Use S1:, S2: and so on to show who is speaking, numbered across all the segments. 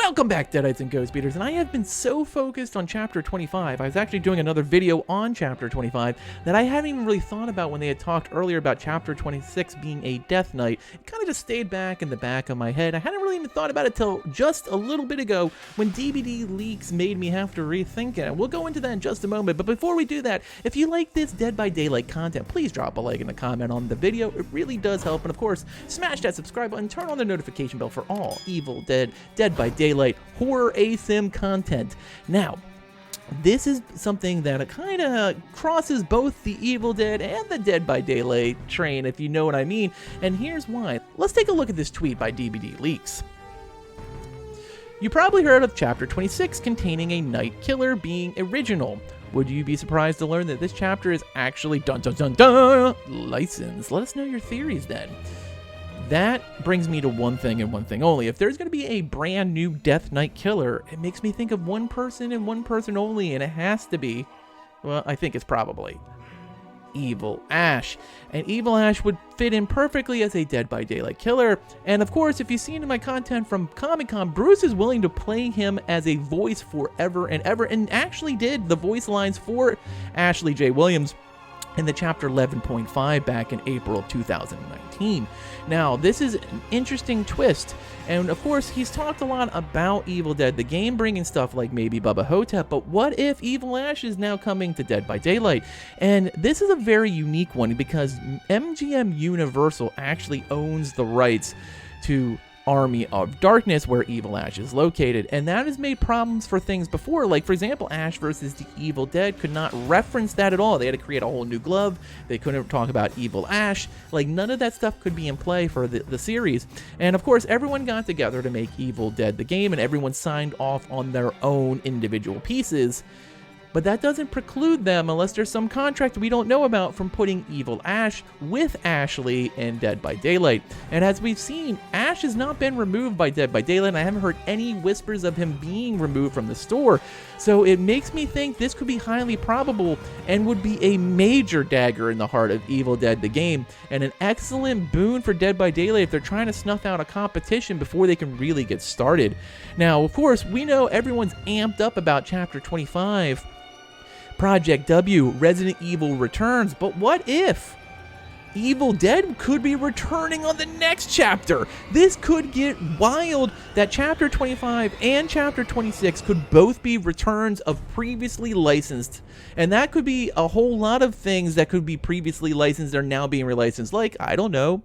S1: Welcome back, Deadites and Ghost Beaters, and I have been so focused on Chapter 25, I was actually doing another video on Chapter 25, that I hadn't even really thought about when they had talked earlier about Chapter 26 being a Death Knight. It kind of just stayed back in the back of my head. I hadn't really even thought about it till just a little bit ago when DBDLeaks made me have to rethink it. We'll go into that in just a moment, but before we do that, if you like this Dead by Daylight content, please drop a like and a comment on the video. It really does help, and of course, smash that subscribe button, turn on the notification bell for all Evil Dead, Dead by Daylight, horror ASIM content. Now, this is something that kind of crosses both the Evil Dead and the Dead by Daylight train, if you know what I mean, and here's why. Let's take a look at this tweet by DBDLeaks. You probably heard of Chapter 26 containing a night killer being original. Would you be surprised to learn that this chapter is actually licensed? Let us know your theories then. That brings me to one thing and one thing only. If there's going to be a brand new Death Knight killer, it makes me think of one person and one person only, and it has to be, well, I think it's probably Evil Ash. And Evil Ash would fit in perfectly as a Dead by Daylight killer. And of course, if you've seen in my content from Comic-Con, Bruce is willing to play him as a voice forever and ever, and actually did the voice lines for Ashley J. Williams in the Chapter 11.5 back in April of 2019. Now, this is an interesting twist, and of course, he's talked a lot about Evil Dead, the game, bringing stuff like maybe Bubba Hotep, but what if Evil Ash is now coming to Dead by Daylight? And this is a very unique one because MGM Universal actually owns the rights to Army of Darkness, where Evil Ash is located, and that has made problems for things before. Like, for example, Ash versus the Evil Dead could not reference that at all. They had to create a whole new glove. They couldn't talk about Evil Ash. Like, none of that stuff could be in play for the series. And of course, everyone got together to make Evil Dead the game, and everyone signed off on their own individual pieces. But that doesn't preclude them, unless there's some contract we don't know about, from putting Evil Ash with Ashley in Dead by Daylight. And as we've seen, Ash has not been removed by Dead by Daylight, and I haven't heard any whispers of him being removed from the store. So it makes me think this could be highly probable and would be a major dagger in the heart of Evil Dead the game, and an excellent boon for Dead by Daylight if they're trying to snuff out a competition before they can really get started. Now, of course, we know everyone's amped up about Chapter 25. Project W, Resident Evil Returns, but what if Evil Dead could be returning on the next chapter? This could get wild, that Chapter 25 and Chapter 26 could both be returns of previously licensed, and that could be a whole lot of things that could be previously licensed that are now being relicensed, like, I don't know,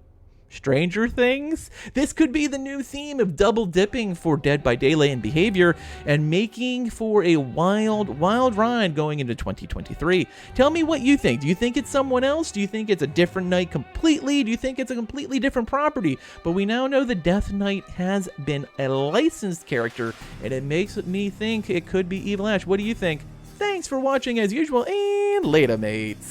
S1: Stranger Things? This could be the new theme of double dipping for Dead by Daylight and behavior, and making for a wild, wild ride going into 2023. Tell me what you think. Do you think it's someone else? Do you think it's a different Knight completely? Do you think it's a completely different property? But we now know the Death Knight has been a licensed character, and it makes me think it could be Evil Ash. What do you think? Thanks for watching as usual, and later, mates.